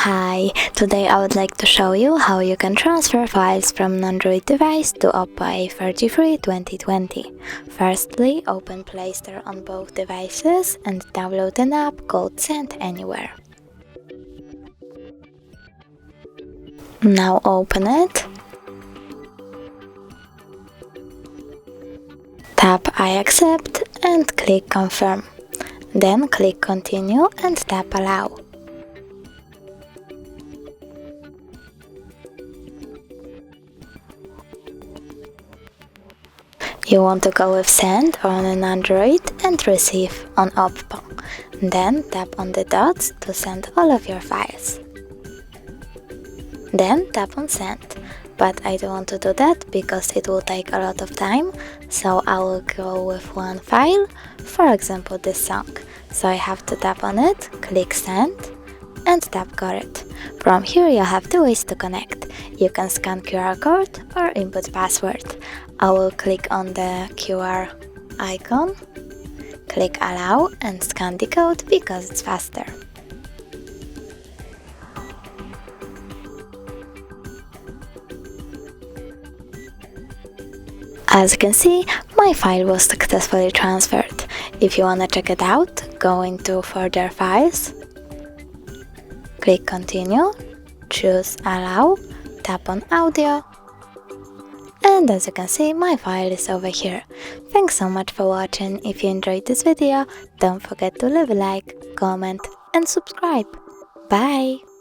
Hi, today I would like to show you how you can transfer files from an Android device to OPPO A33 2020. Firstly, open Play Store on both devices and download an app called Send Anywhere. Now open it. Tap I accept and click Confirm. Then click Continue and tap Allow. You want to go with Send on an Android and Receive on OPPO. Then tap on the dots to send all of your files. Then tap on Send, but I don't want to do that because it will take a lot of time, so I will go with one file, for example this song. So I have to tap on it, click Send, and tap Got it. From here you have two ways to connect. You can scan QR code or input password. I will click on the QR icon, click Allow and scan the code because it's faster. As you can see, my file was successfully transferred. If you wanna check it out, go into Further Files, click Continue, choose Allow, tap on Audio, and as you can see, my file is over here. Thanks so much for watching. If you enjoyed this video, don't forget to leave a like, comment and subscribe. Bye!